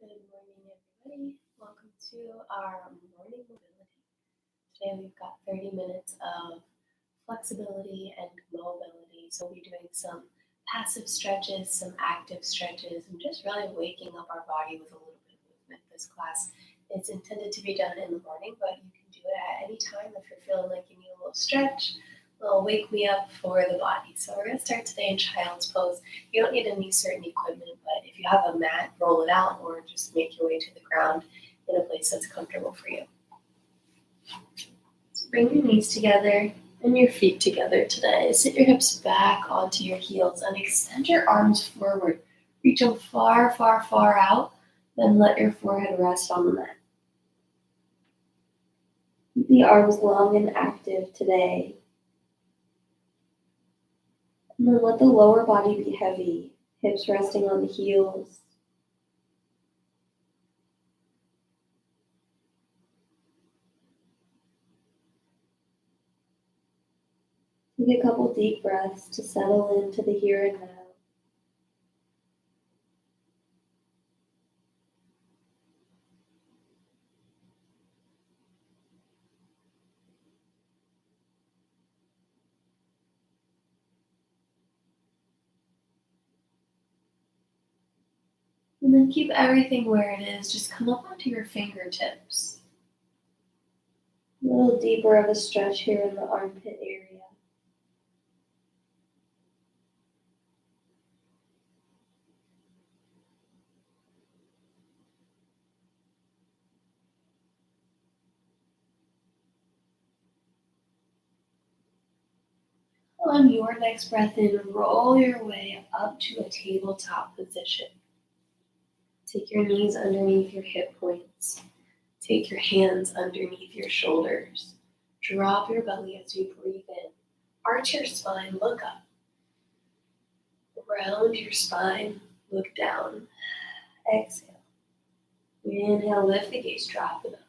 Good morning, everybody. Welcome to our morning mobility. Today we've got 30 minutes of flexibility and mobility. So we'll be doing some passive stretches, some active stretches, and just really waking up our body with a little bit of movement. This class is intended to be done in the morning, but you can do it at any time if you're feeling like you need a little stretch, a little wake me up for the body. So we're going to start today in child's pose. You don't need any certain equipment, but if you have a mat, roll it out or just make your way to the ground in a place that's comfortable for you. So bring your knees together and your feet together today. Sit your hips back onto your heels and extend your arms forward. Reach them far, far, far out, then let your forehead rest on the mat. Keep the arms long and active today. And then let the lower body be heavy, hips resting on the heels. Take a couple deep breaths to settle into the here and now. And then keep everything where it is. Just come up onto your fingertips. A little deeper of a stretch here in the armpit area. On your next breath in, roll your way up to a tabletop position. Take your knees underneath your hip points. Take your hands underneath your shoulders. Drop your belly as you breathe in. Arch your spine, look up. Round your spine, look down. Exhale. Inhale, lift the gaze, drop it up.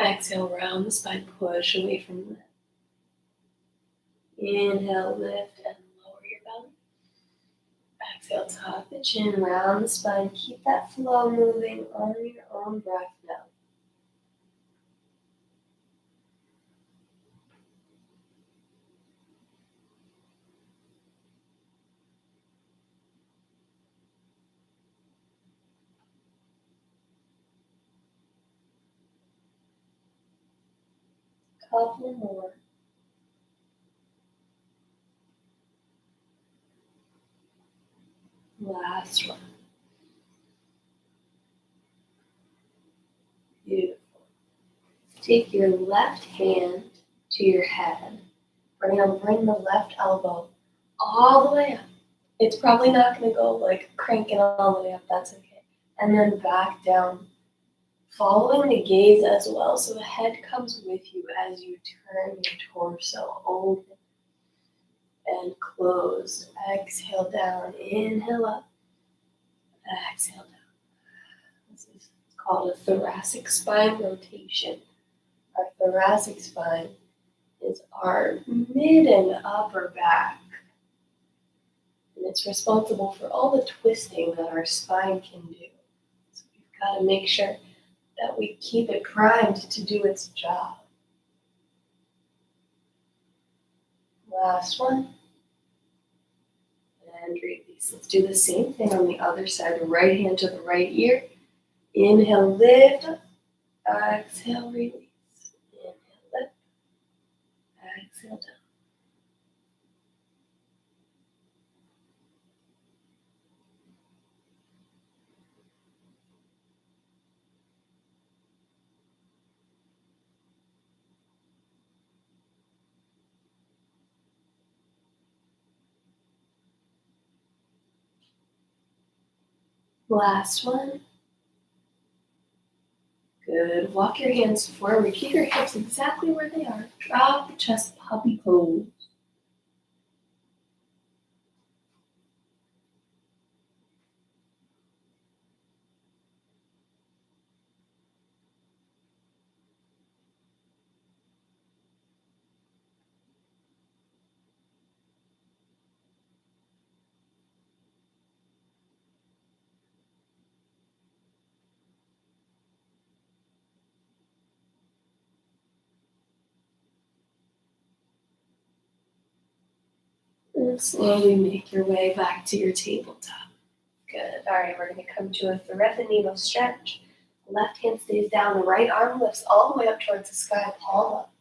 Exhale, round the spine, push away from the neck. Inhale, lift and lower your belly. Exhale, tuck the chin, round the spine. Keep that flow moving on your own breath now. Couple more. Last one. Beautiful. Take your left hand to your head. We're going to bring the left elbow all the way up. It's probably not going to go like cranking all the way up. That's okay. And then back down. Following the gaze as well. So the head comes with you as you turn your torso open and close. Exhale down. Inhale up. Exhale down. This is called a thoracic spine rotation. Our thoracic spine is our mid and upper back. And it's responsible for all the twisting that our spine can do. So we've got to make sure that we keep it primed to do its job. Last one. And release. Let's do the same thing on the other side. The right hand to the right ear. Inhale, lift. Exhale, release. Inhale, lift. Exhale, down. Last one. Good. Walk your hands forward. Keep your hips exactly where they are. Drop the chest, puppy pose. And slowly make your way back to your tabletop. Good. All right, we're going to come to a thread the needle stretch. Left hand stays down, the right arm lifts all the way up towards the sky, palm up.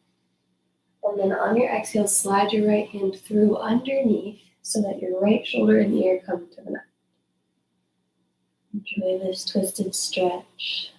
And then on your exhale, slide your right hand through underneath so that your right shoulder and ear come to the mat. Enjoy this twisted stretch.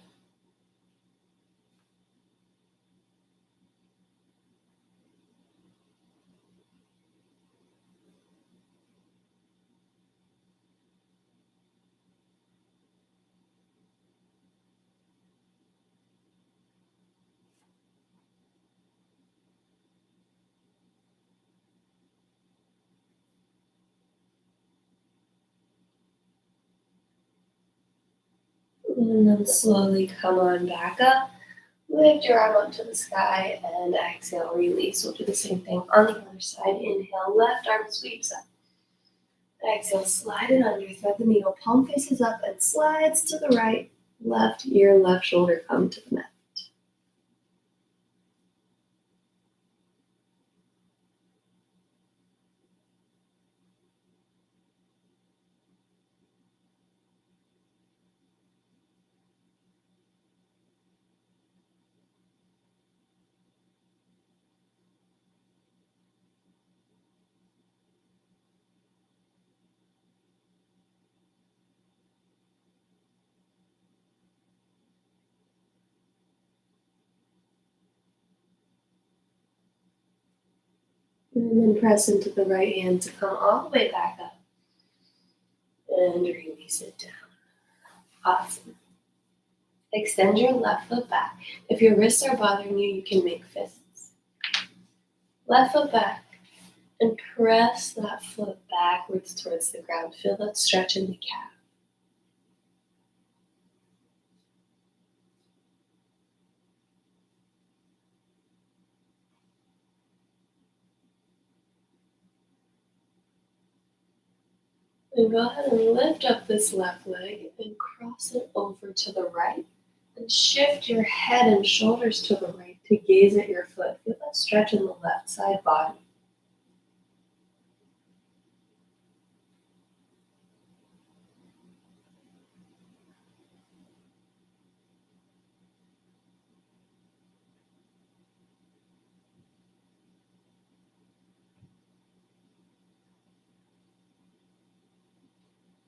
And then slowly come on back up. Lift your arm up to the sky and exhale, release. We'll do the same thing on the other side. Inhale, left arm sweeps up. Exhale, slide it under, thread the needle, palm faces up and slides to the right. Left ear, left shoulder come to the mat. And then press into the right hand to come all the way back up. And release it down. Awesome. Extend your left foot back. If your wrists are bothering you, you can make fists. Left foot back. And press that foot backwards towards the ground. Feel that stretch in the calf. And go ahead and lift up this left leg and cross it over to the right. And shift your head and shoulders to the right to gaze at your foot. Feel that stretch in the left side body.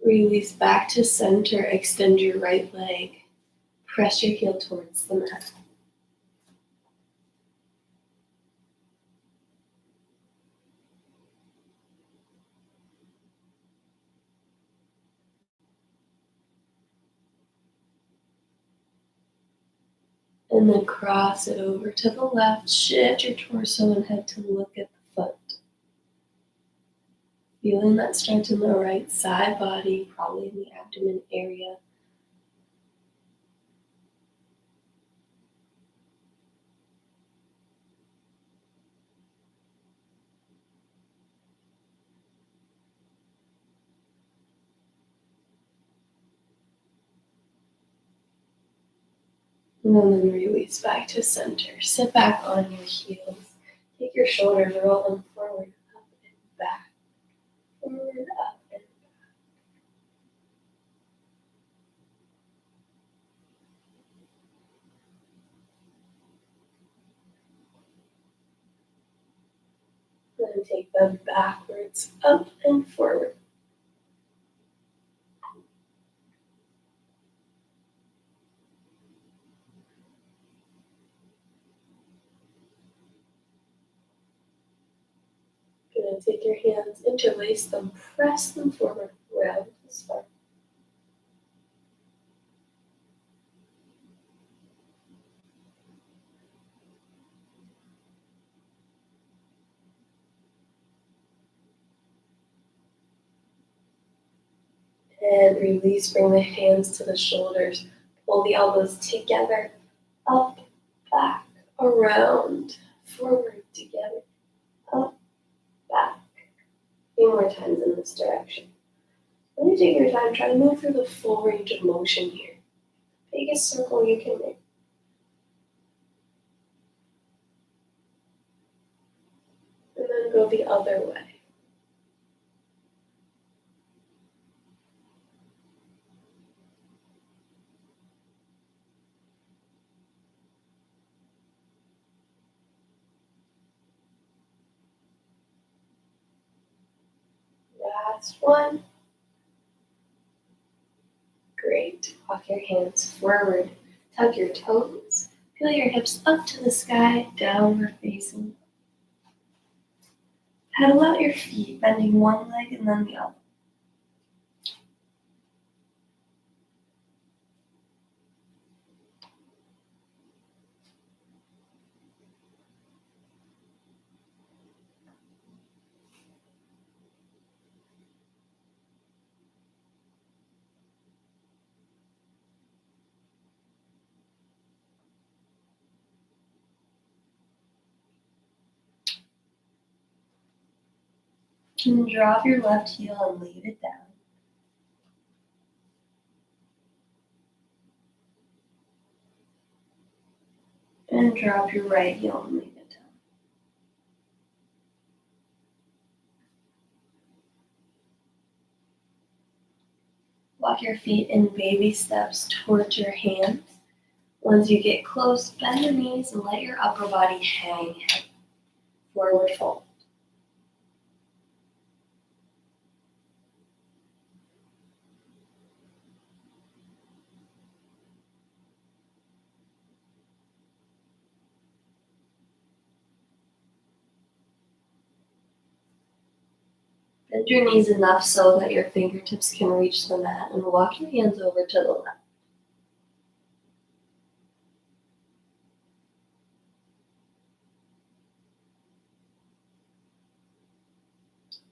Release back to center. Extend your right leg. Press your heel towards the mat. And then cross it over to the left. Shift your torso and head to look at the foot. Feeling that stretch in the right side body, probably in the abdomen area. And then release back to center. Sit back on your heels. Take your shoulders, roll them forward, up and back. Forward, up and back. Then take them backwards, up and forward. Gonna take your hands, interlace them, press them forward, round the spine. And release, bring the hands to the shoulders. Pull the elbows together, up, back, around, forward, together, up, back. A few more times in this direction. When you take your time, try to move through the full range of motion here. Biggest circle you can make. And then go the other way. Last one. Great. Walk your hands forward. Tug your toes. Feel your hips up to the sky, downward facing. Pedal out your feet, bending one leg and then the other. And drop your left heel and leave it down. And drop your right heel and leave it down. Walk your feet in baby steps towards your hands. Once you get close, bend the knees and let your upper body hang. Forward fold. Bend your knees enough so that your fingertips can reach the mat and walk your hands over to the left.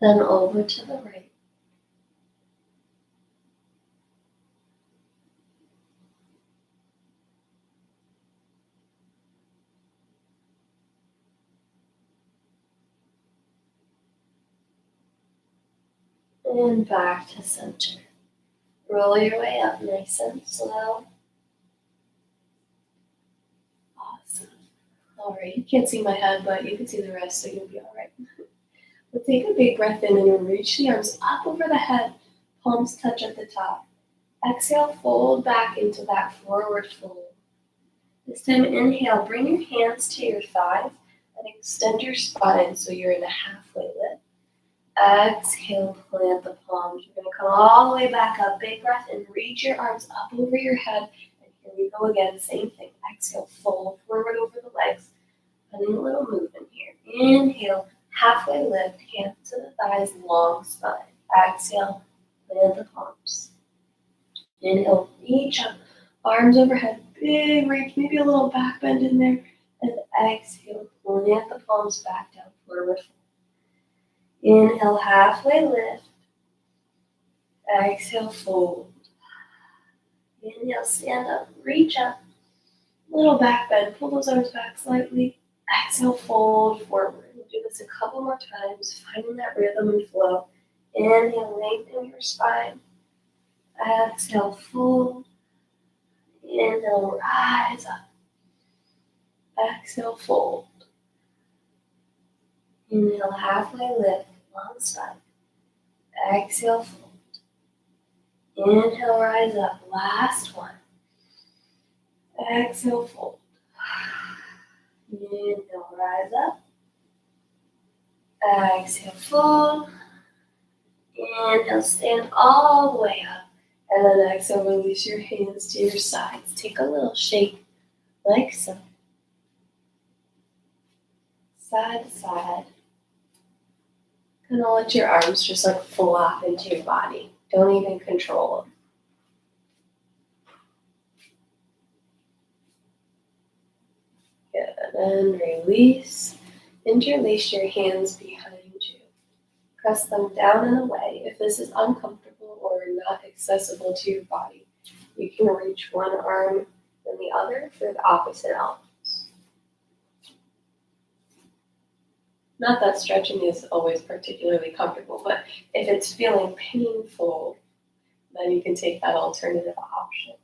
Then over to the right. And back to center. Roll your way up nice and slow. Awesome. All right, you can't see my head, but you can see the rest, so you'll be all right. We'll take a big breath in and reach the arms up over the head. Palms touch at the top. Exhale, fold back into that forward fold. This time, inhale, bring your hands to your thighs and extend your spine so you're in a halfway lift. Exhale, plant the palms. You're going to come all the way back up. Big breath and reach your arms up over your head. And here we go again, same thing. Exhale, fold forward over the legs. Finding a little movement here. Inhale, halfway lift, hands to the thighs, long spine. Exhale, plant the palms. Inhale, reach up, arms overhead, big reach, maybe a little back bend in there. And exhale, plant the palms back down, forward fold. Inhale, halfway lift. Exhale, fold. Inhale, stand up, reach up. Little back bend, pull those arms back slightly. Exhale, fold forward. We'll do this a couple more times, finding that rhythm and flow. Inhale, lengthen your spine. Exhale, fold. Inhale, rise up. Exhale, fold. Inhale, halfway lift, long spine. Exhale, fold. Inhale, rise up. Last one. Exhale, fold. Inhale, rise up. Exhale, fold. Inhale, stand all the way up. And then exhale, release your hands to your sides. Take a little shake like so. Side to side. And I'll let your arms just like flop into your body. Don't even control them. Good. And release. Interlace your hands behind you. Press them down and away. If this is uncomfortable or not accessible to your body, you can reach one arm and the other for the opposite elbows. Not that stretching is always particularly comfortable, but if it's feeling painful, then you can take that alternative option.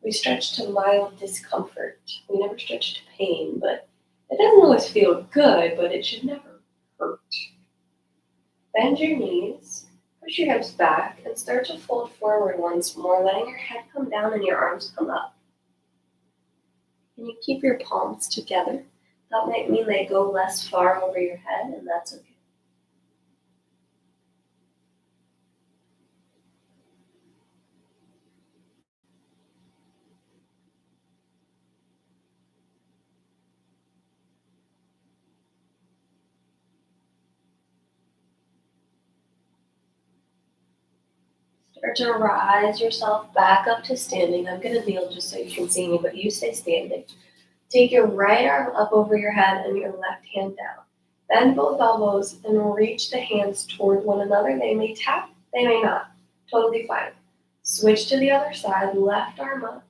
We stretch to mild discomfort. We never stretch to pain, but it doesn't always feel good, but it should never hurt. Bend your knees, push your hips back, and start to fold forward once more, letting your head come down and your arms come up. Can you keep your palms together? That might mean they go less far over your head, and that's okay. Start to rise yourself back up to standing. I'm going to kneel just so you can see me, but you stay standing. Take your right arm up over your head and your left hand down. Bend both elbows and reach the hands toward one another. They may tap, they may not. Totally fine. Switch to the other side, left arm up,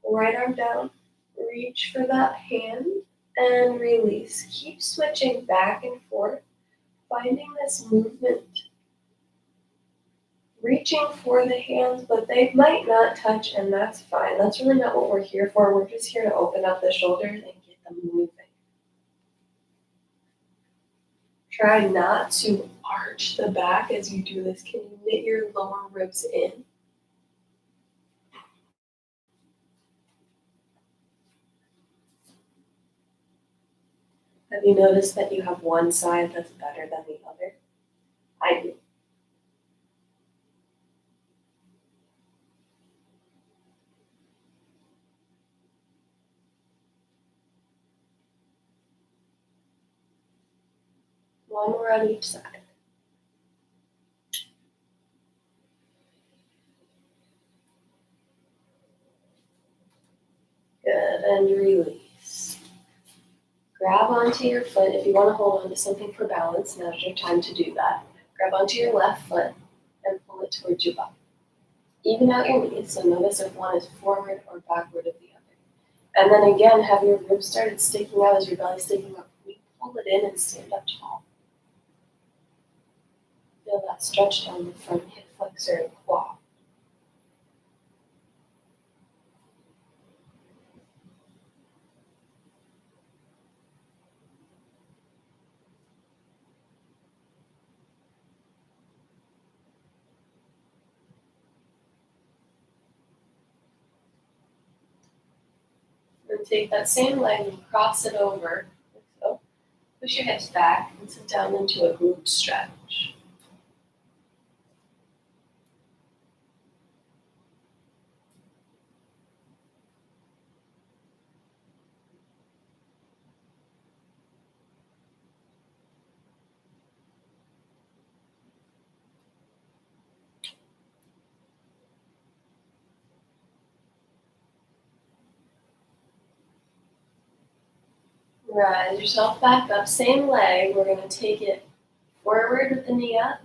right arm down. Reach for that hand and release. Keep switching back and forth, finding this movement. Reaching for the hands, but they might not touch, and that's fine. That's really not what we're here for. We're just here to open up the shoulders and get them moving. Try not to arch the back as you do this. Can you knit your lower ribs in? Have you noticed that you have one side that's better than the other? I do. One more on each side. Good, and release. Grab onto your foot. If you want to hold on to something for balance, now's your time to do that. Grab onto your left foot and pull it towards your bum. Even out your knees, so notice if one is forward or backward of the other. And then again, have your ribs started sticking out as your belly sticking up. We pull it in and stand up tall. Feel that stretch down the front hip flexor and quad. And take that same leg and cross it over. Like so. Push your hips back and sit down into a glute stretch. Rise yourself back up. Same leg. We're going to take it forward with the knee up,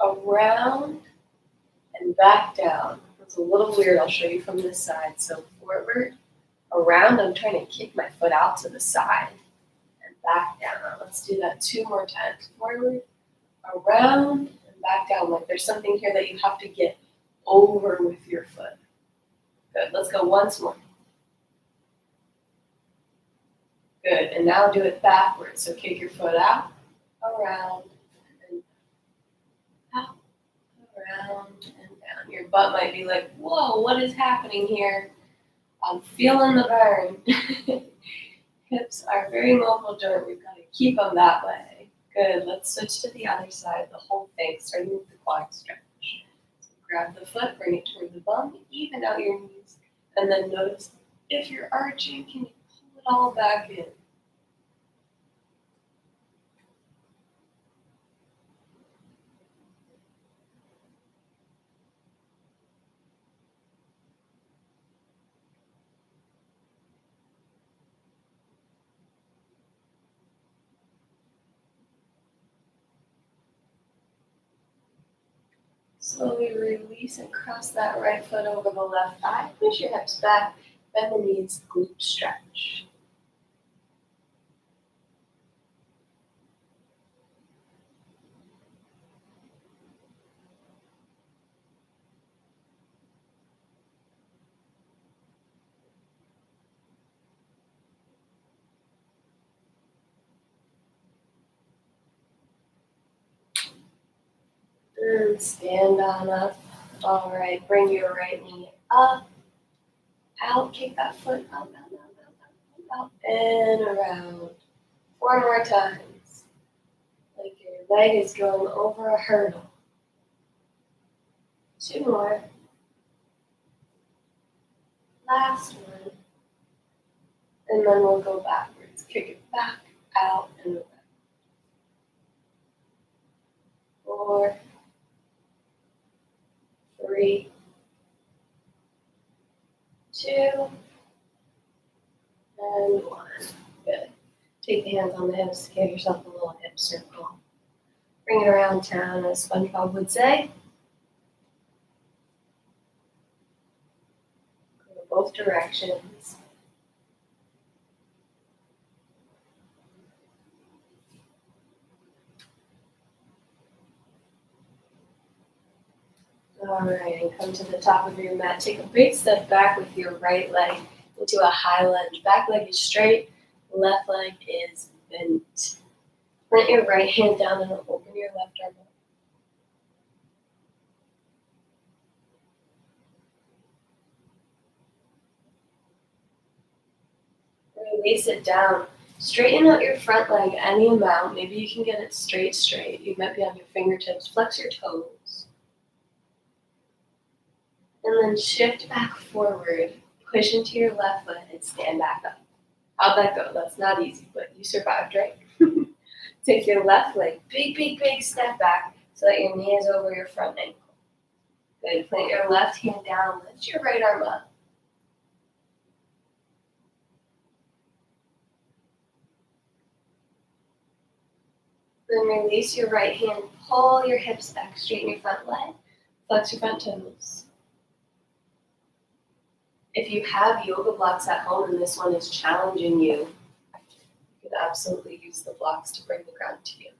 around, and back down. It's a little weird. I'll show you from this side. So forward, around. I'm trying to kick my foot out to the side and back down. Let's do that 2 more times. Forward, around, and back down. Like there's something here that you have to get over with your foot. Good. Let's go once more. Good. And now do it backwards. So kick your foot out, around, and out, around, and down. Your butt might be like, whoa, what is happening here? I'm feeling the burn. Hips are a very mobile joint. We've got to keep them that way. Good. Let's switch to the other side, the whole thing, starting with the quad stretch. So grab the foot, bring it toward the bum, even out your knees, and then notice if you're arching, can you pull it all back in? Slowly release and cross that right foot over the left thigh. Push your hips back, bend the knees, glute stretch. And stand on up. All right, bring your right knee up, out, kick that foot up, and around. 4 more times. Like your leg is going over a hurdle. 2 more. Last one. And then we'll go backwards. Kick it back, out, and around. 4, 3, 2, and 1. Good. Take the hands on the hips, give yourself a little hip circle. Bring it around town, as SpongeBob would say. Go both directions. Alright, and come to the top of your mat. Take a big step back with your right leg into a high lunge. Back leg is straight, left leg is bent. Plant your right hand down and open your left arm up. Release it down. Straighten out your front leg any amount. Maybe you can get it straight. You might be on your fingertips. Flex your toes. And then shift back forward. Push into your left foot and stand back up. How'd that go? That's not easy, but you survived, right? Take your left leg, big step back so that your knee is over your front ankle. Good. Plant your left hand down. Lift your right arm up. Then release your right hand. Pull your hips back. Straighten your front leg. Flex your front toes. If you have yoga blocks at home and this one is challenging you, you could absolutely use the blocks to bring the ground to you.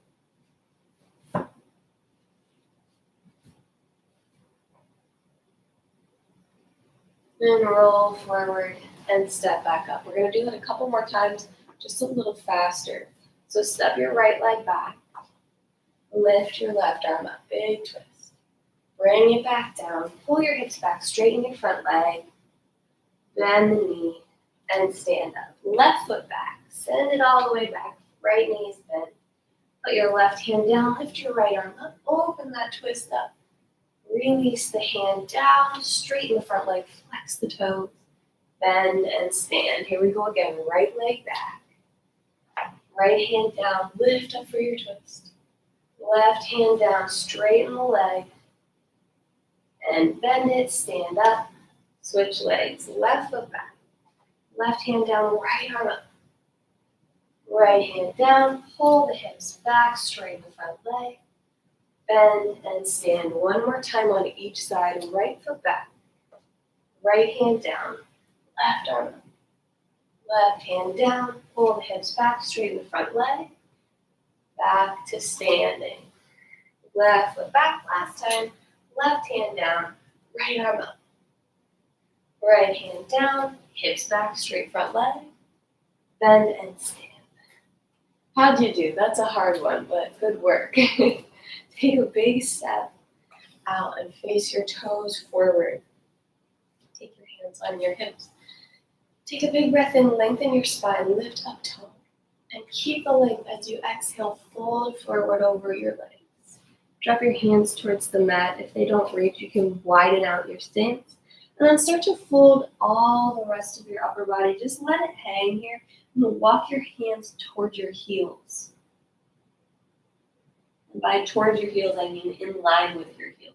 Then roll forward and step back up. We're going to do that a couple more times, just a little faster. So step your right leg back. Lift your left arm up. Big twist. Bring it back down. Pull your hips back. Straighten your front leg. Bend the knee and stand up. Left foot back. Send it all the way back. Right knee is bent. Put your left hand down. Lift your right arm up. Open that twist up. Release the hand down. Straighten the front leg. Flex the toes. Bend and stand. Here we go again. Right leg back. Right hand down. Lift up for your twist. Left hand down. Straighten the leg. And bend it. Stand up. Switch legs, left foot back, left hand down, right arm up, right hand down, pull the hips back, straighten the front leg, bend and stand. One more time on each side, right foot back, right hand down, left arm up, left hand down, pull the hips back, straighten the front leg, back to standing. Left foot back, last time, left hand down, right arm up. Right hand down, hips back, straight front leg, bend and stand. How'd you do? That's a hard one, but good work. Take a big step out and face your toes forward. Take your hands on your hips. Take a big breath in, lengthen your spine, lift up tall, and keep the length as you exhale, fold forward over your legs. Drop your hands towards the mat. If they don't reach, you can widen out your stance. And then start to fold all the rest of your upper body. Just let it hang here. And then walk your hands towards your heels. And by towards your heels, I mean in line with your heels.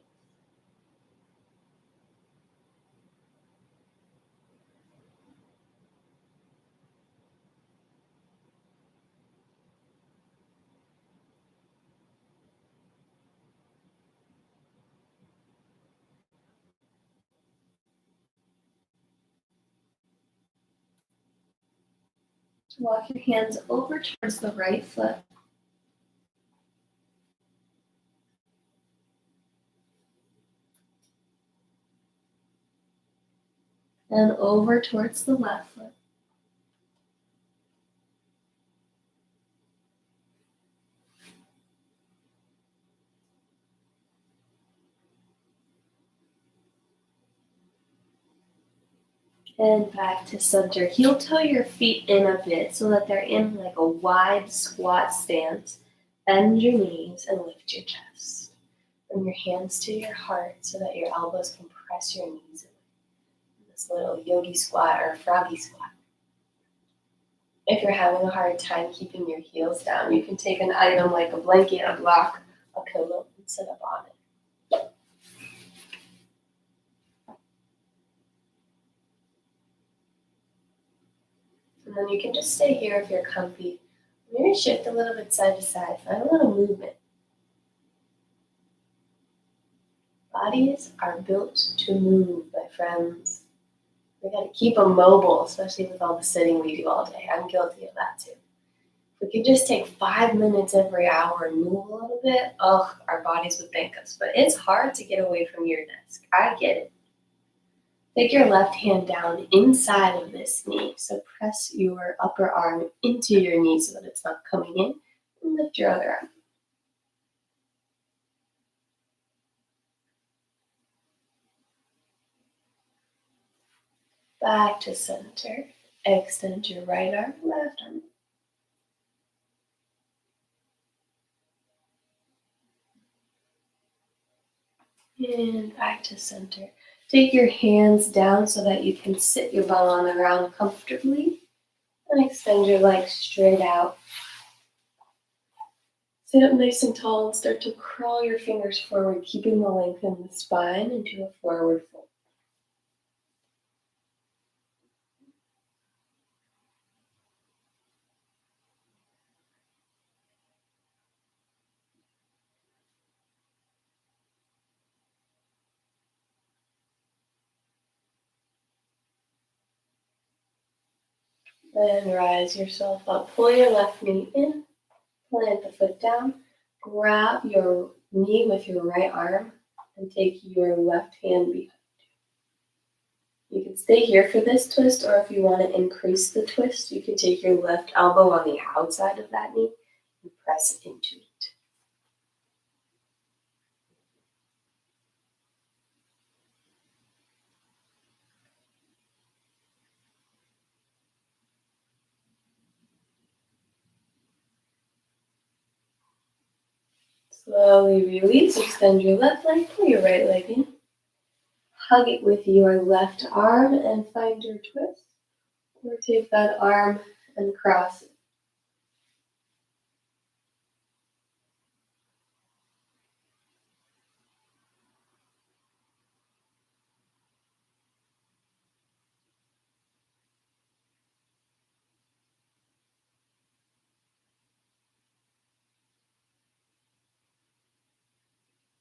Walk your hands over towards the right foot. And over towards the left foot. And back to center. Heel toe your feet in a bit so that they're in like a wide squat stance. Bend your knees and lift your chest. Bring your hands to your heart so that your elbows can press your knees in. This little yogi squat or froggy squat. If you're having a hard time keeping your heels down, you can take an item like a blanket, a block, a pillow, and sit up on it. And then you can just stay here if you're comfy. Maybe shift a little bit side to side. Find a little movement. Bodies are built to move, my friends. We got to keep them mobile, especially with all the sitting we do all day. I'm guilty of that too. If we could just take 5 minutes every hour and move a little bit, our bodies would thank us. But it's hard to get away from your desk. I get it. Take your left hand down inside of this knee. So press your upper arm into your knee so that it's not coming in. And lift your other arm. Back to center. Extend your right arm, left arm. And back to center. Take your hands down so that you can sit your bum on the ground comfortably. And extend your legs straight out. Sit up nice and tall and start to crawl your fingers forward, keeping the length in the spine into a forward fold. Then rise yourself up. Pull your left knee in. Plant the foot down. Grab your knee with your right arm and take your left hand behind you. You can stay here for this twist, or if you want to increase the twist, you can take your left elbow on the outside of that knee and press into it. Slowly release, extend your left leg, pull your right leg in. Hug it with your left arm and find your twist. Or take that arm and cross it.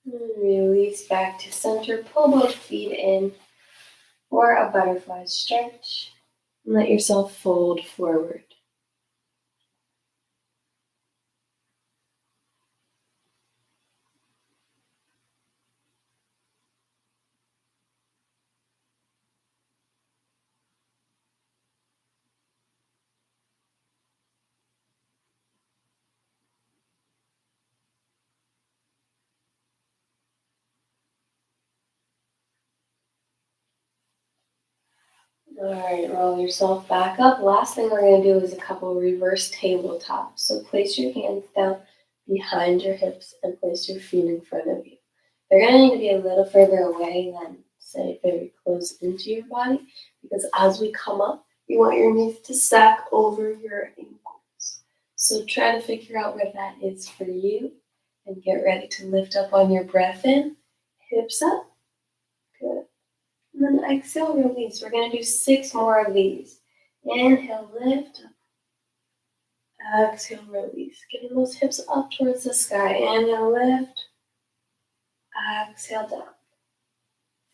And release back to center. Pull both feet in for a butterfly stretch. And let yourself fold forward. Alright, roll yourself back up. Last thing we're going to do is a couple reverse tabletops. So place your hands down behind your hips and place your feet in front of you. They're going to need to be a little further away than, say, very close into your body, because as we come up, you want your knees to stack over your ankles. So try to figure out where that is for you and get ready to lift up on your breath in. Hips up. Good. And then exhale, release. We're going to do 6 more of these. Inhale, lift. Exhale, release. Getting those hips up towards the sky. Inhale, lift. Exhale, down.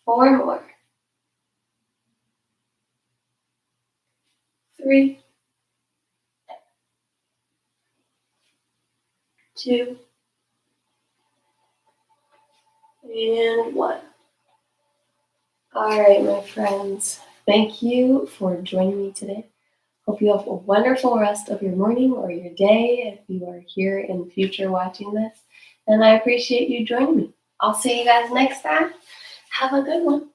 4 more. 3, 2, and 1. All right, my friends. Thank you for joining me today. Hope you have a wonderful rest of your morning or your day if you are here in the future watching this. And I appreciate you joining me. I'll see you guys next time. Have a good one.